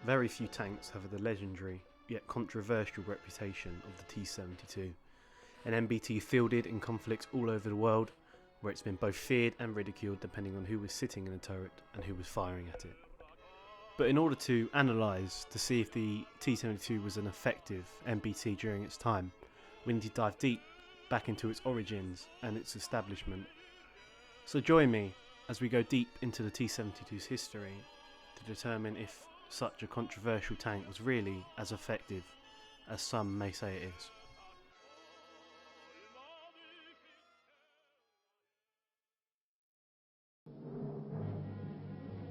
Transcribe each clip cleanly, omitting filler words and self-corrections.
Very few tanks have the legendary, yet controversial reputation of the T-72, an MBT fielded in conflicts all over the world, where it's been both feared and ridiculed depending on who was sitting in the turret and who was firing at it. But in order to analyse to see if the T-72 was an effective MBT during its time, we need to dive deep back into its origins and its establishment. So join me as we go deep into the T-72's history to determine if such a controversial tank was really as effective as some may say it is.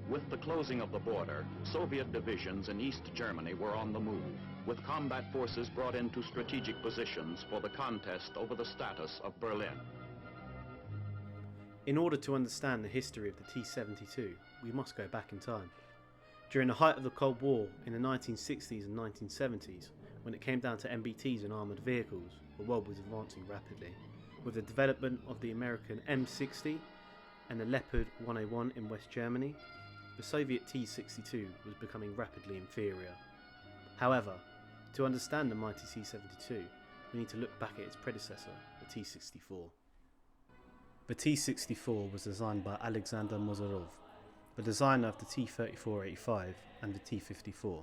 With the closing of the border, Soviet divisions in East Germany were on the move, with combat forces brought into strategic positions for the contest over the status of Berlin. In order to understand the history of the T-72, we must go back in time. During the height of the Cold War in the 1960s and 1970s, when it came down to MBTs and armoured vehicles, the world was advancing rapidly, with the development of the American M60 and the Leopard 101 in West Germany. The Soviet T-62 was becoming rapidly inferior. However, to understand the mighty T-72, we need to look back at its predecessor, the T-64. The T-64 was designed by Alexandrov, the designer of the T-34-85 and the T-54,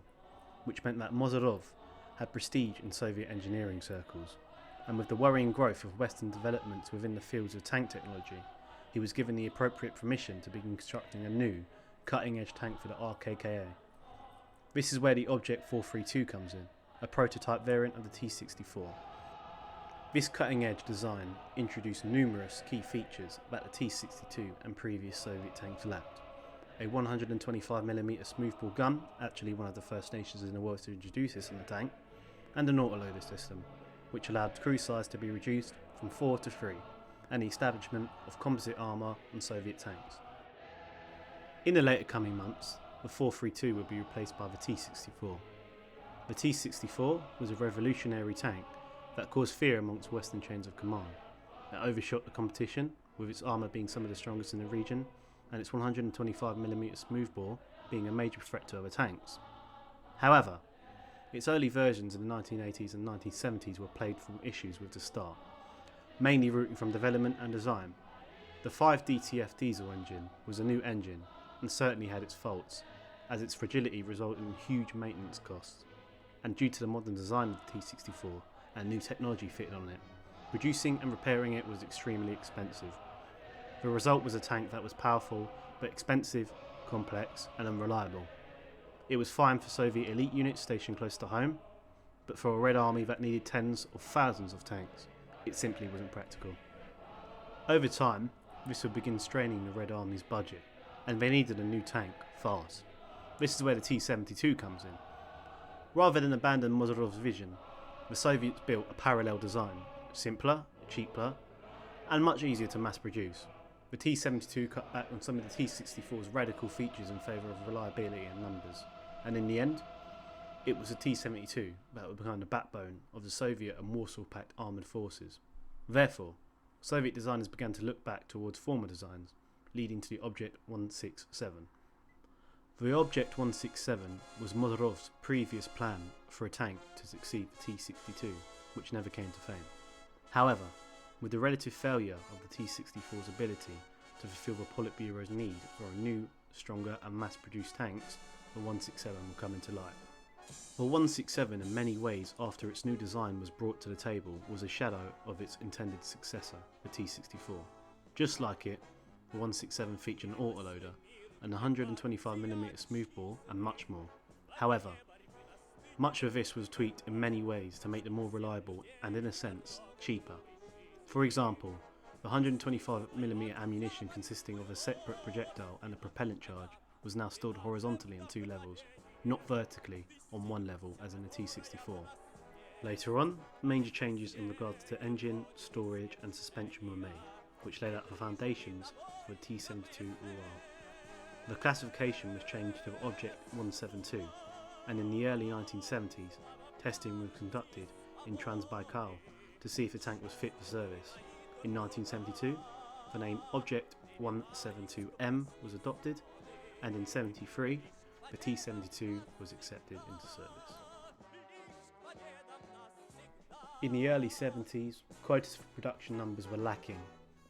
which meant that Mozarov had prestige in Soviet engineering circles, and with the worrying growth of Western developments within the fields of tank technology, he was given the appropriate permission to begin constructing a new, cutting-edge tank for the RKKA. This is where the Object 432 comes in, a prototype variant of the T-64. This cutting-edge design introduced numerous key features that the T-62 and previous Soviet tanks lacked. A 125mm smoothbore gun, actually one of the first nations in the world to introduce this in the tank, and an autoloader system, which allowed crew size to be reduced from 4 to 3, and the establishment of composite armour on Soviet tanks. In the later coming months, the 432 would be replaced by the T-64. The T-64 was a revolutionary tank that caused fear amongst Western chains of command. It overshot the competition, with its armour being some of the strongest in the region, and its 125mm smoothbore being a major threat to other tanks. However, its early versions in the 1980s and 1970s were plagued from issues with the start, mainly rooting from development and design. The 5DTF diesel engine was a new engine and certainly had its faults, as its fragility resulted in huge maintenance costs, and due to the modern design of the T-64 and new technology fitted on it, producing and repairing it was extremely expensive. The result was a tank that was powerful but expensive, complex and unreliable. It was fine for Soviet elite units stationed close to home, but for a Red Army that needed tens of thousands of tanks, it simply wasn't practical. Over time, this would begin straining the Red Army's budget, and they needed a new tank, fast. This is where the T-72 comes in. Rather than abandon Mozarov's vision, the Soviets built a parallel design, simpler, cheaper, and much easier to mass produce. The T-72 cut back on some of the T-64's radical features in favour of reliability and numbers, and in the end, it was the T-72 that would become the backbone of the Soviet and Warsaw Pact armoured forces. Therefore, Soviet designers began to look back towards former designs, leading to the Object 167. The Object 167 was Mozarov's previous plan for a tank to succeed the T-62, which never came to fame. However, with the relative failure of the T-64's ability to fulfill the Politburo's need for a new, stronger and mass-produced tanks, the 167 will come into light. The 167 in many ways after its new design was brought to the table was a shadow of its intended successor, the T-64. Just like it, the 167 featured an autoloader, an 125mm smoothbore and much more. However, much of this was tweaked in many ways to make them more reliable and, in a sense, cheaper. For example, the 125mm ammunition consisting of a separate projectile and a propellant charge was now stored horizontally on 2 levels, not vertically on 1 level as in the T-64. Later on, major changes in regards to engine, storage and suspension were made, which laid out the foundations for the T-72 UR. The classification was changed to Object 172, and in the early 1970s, testing was conducted in Transbaikal to see if the tank was fit for service. In 1972, the name Object 172M was adopted, and in 73, the T-72 was accepted into service. In the early 70s, quotas for production numbers were lacking,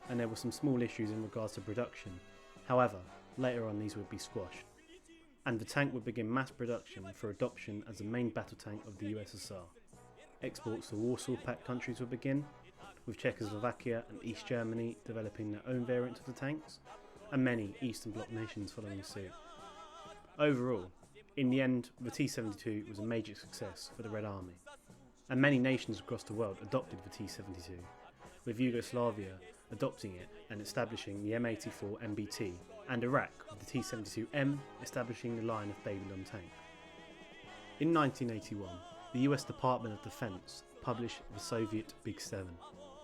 and there were some small issues in regards to production. However, later on these would be squashed, and the tank would begin mass production for adoption as the main battle tank of the USSR. Exports to Warsaw Pact countries would begin, with Czechoslovakia and East Germany developing their own variant of the tanks, and many Eastern Bloc nations following suit. Overall, in the end, the T-72 was a major success for the Red Army, and many nations across the world adopted the T-72, with Yugoslavia adopting it and establishing the M84 MBT, and Iraq with the T-72M establishing the line of Babylon tank. In 1981, the US Department of Defense published the Soviet Big Seven,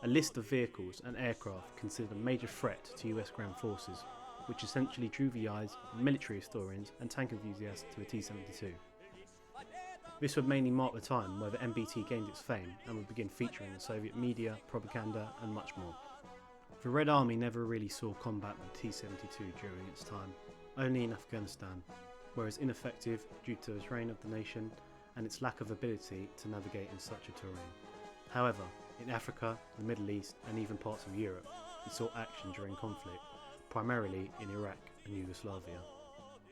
a list of vehicles and aircraft considered a major threat to US ground forces, which essentially drew the eyes of military historians and tank enthusiasts to the T-72. This would mainly mark the time where the MBT gained its fame and would begin featuring in Soviet media, propaganda and much more. The Red Army never really saw combat with the T-72 during its time, only in Afghanistan, whereas ineffective due to the terrain of the nation and its lack of ability to navigate in such a terrain. However, in Africa, the Middle East and even parts of Europe, it saw action during conflict, primarily in Iraq and Yugoslavia.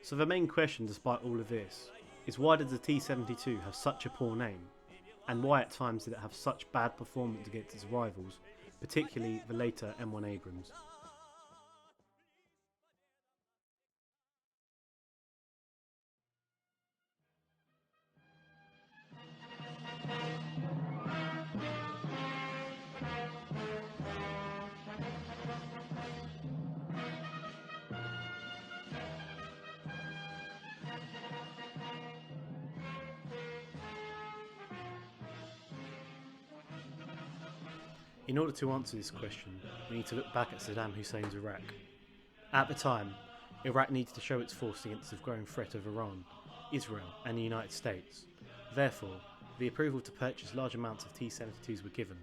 So the main question despite all of this is, why did the T-72 have such a poor name, and why at times did it have such bad performance against its rivals, particularly the later M1 Abrams? In order to answer this question, we need to look back at Saddam Hussein's Iraq. At the time, Iraq needed to show its force against the growing threat of Iran, Israel and the United States. Therefore, the approval to purchase large amounts of T-72s were given.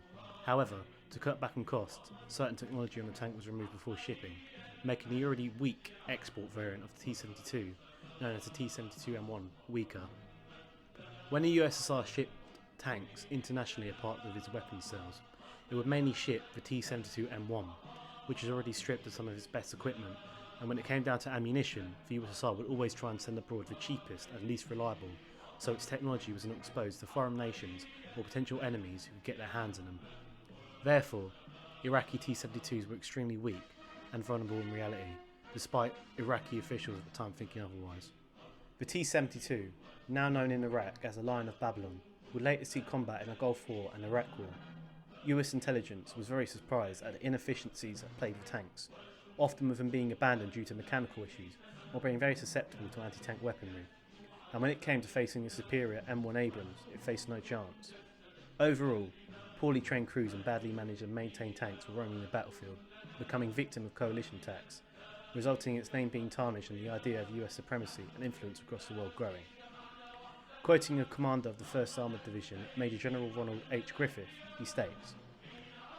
However, to cut back on costs, certain technology on the tank was removed before shipping, making the already weak export variant of the T-72, known as the T-72M1, weaker. When the USSR shipped tanks internationally as part of its weapons sales, it would mainly ship the T-72M1, which is already stripped of some of its best equipment, and when it came down to ammunition, the USSR would always try and send abroad the cheapest and least reliable, so its technology was not exposed to foreign nations or potential enemies who could get their hands on them. Therefore, Iraqi T-72s were extremely weak and vulnerable in reality, despite Iraqi officials at the time thinking otherwise. The T-72, now known in Iraq as the Lion of Babylon, would later see combat in the Gulf War and Iraq War. US intelligence was very surprised at the inefficiencies that plagued the tanks, often with them being abandoned due to mechanical issues or being very susceptible to anti-tank weaponry. And when it came to facing the superior M1 Abrams, it faced no chance. Overall, poorly trained crews and badly managed and maintained tanks were roaming the battlefield, becoming victim of coalition attacks, resulting in its name being tarnished and the idea of US supremacy and influence across the world growing. Quoting a commander of the 1st Armoured Division, Major General Ronald H. Griffith, he states,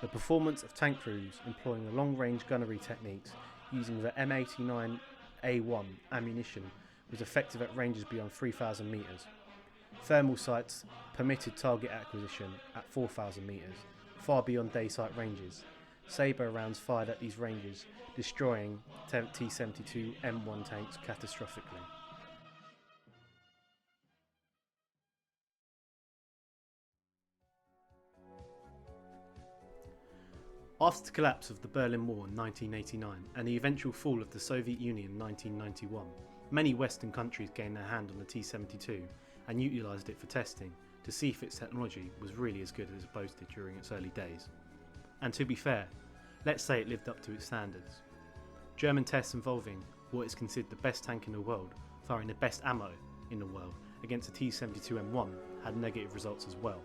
"The performance of tank crews employing the long-range gunnery techniques using the M89A1 ammunition was effective at ranges beyond 3,000 metres. Thermal sights permitted target acquisition at 4,000 metres, far beyond day sight ranges. Sabre rounds fired at these ranges, destroying T-72 M1 tanks catastrophically." After the collapse of the Berlin Wall in 1989 and the eventual fall of the Soviet Union in 1991, many Western countries gained their hand on the T-72 and utilised it for testing to see if its technology was really as good as it boasted during its early days. And to be fair, let's say it lived up to its standards. German tests involving what is considered the best tank in the world, firing the best ammo in the world against the T-72M1 had negative results as well.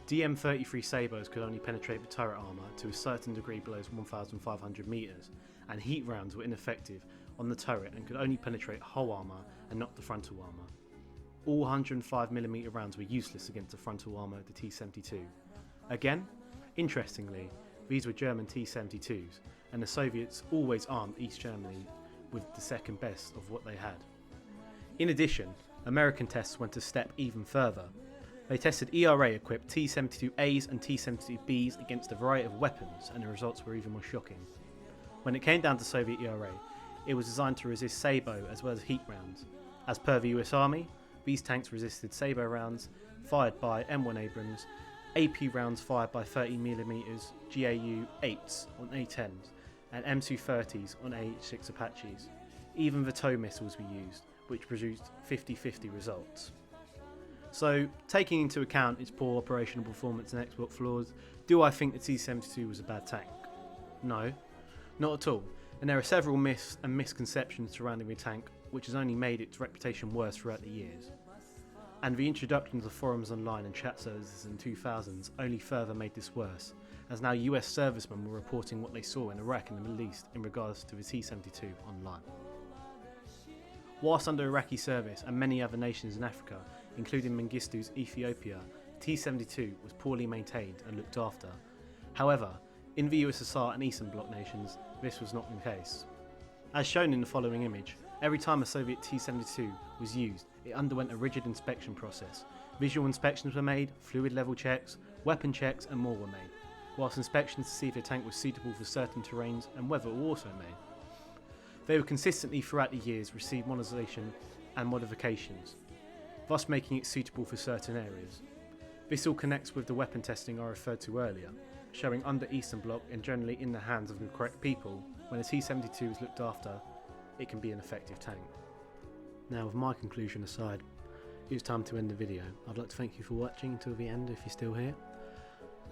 DM-33 Sabres could only penetrate the turret armour to a certain degree below 1,500 metres, and heat rounds were ineffective on the turret and could only penetrate hull armour and not the frontal armour. All 105mm rounds were useless against the frontal armour of the T-72. Again, interestingly, these were German T-72s, and the Soviets always armed East Germany with the second best of what they had. In addition, American tests went a step even further. They tested ERA-equipped T-72As and T-72Bs against a variety of weapons, and the results were even more shocking. When it came down to Soviet ERA, it was designed to resist sabot as well as heat rounds. As per the US Army, these tanks resisted sabot rounds fired by M1 Abrams, AP rounds fired by 30mm GAU-8s on A-10s, and M230s on AH-6 Apaches. Even the tow missiles were used, which produced 50-50 results. So, taking into account its poor operational performance and export flaws, do I think the T-72 was a bad tank? No, not at all, and there are several myths and misconceptions surrounding the tank which has only made its reputation worse throughout the years. And the introduction of forums online and chat services in the 2000s only further made this worse, as now US servicemen were reporting what they saw in Iraq and the Middle East in regards to the T-72 online. Whilst under Iraqi service and many other nations in Africa, including Mengistu's Ethiopia, T-72 was poorly maintained and looked after. However, in the USSR and Eastern Bloc nations, this was not the case. As shown in the following image, every time a Soviet T-72 was used, it underwent a rigid inspection process. Visual inspections were made, fluid level checks, weapon checks and more were made, whilst inspections to see if the tank was suitable for certain terrains and weather were also made. They would consistently throughout the years receive modernisation and modifications, thus making it suitable for certain areas. This all connects with the weapon testing I referred to earlier, showing under Eastern Bloc and generally in the hands of the correct people, when a T-72 is looked after, it can be an effective tank. Now with my conclusion aside, it's time to end the video. I'd like to thank you for watching until the end if you're still here,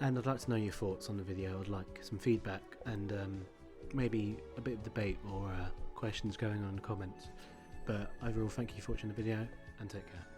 and I'd like to know your thoughts on the video. I'd like some feedback and maybe a bit of debate or questions going on in the comments. But overall, thank you for watching the video and take care.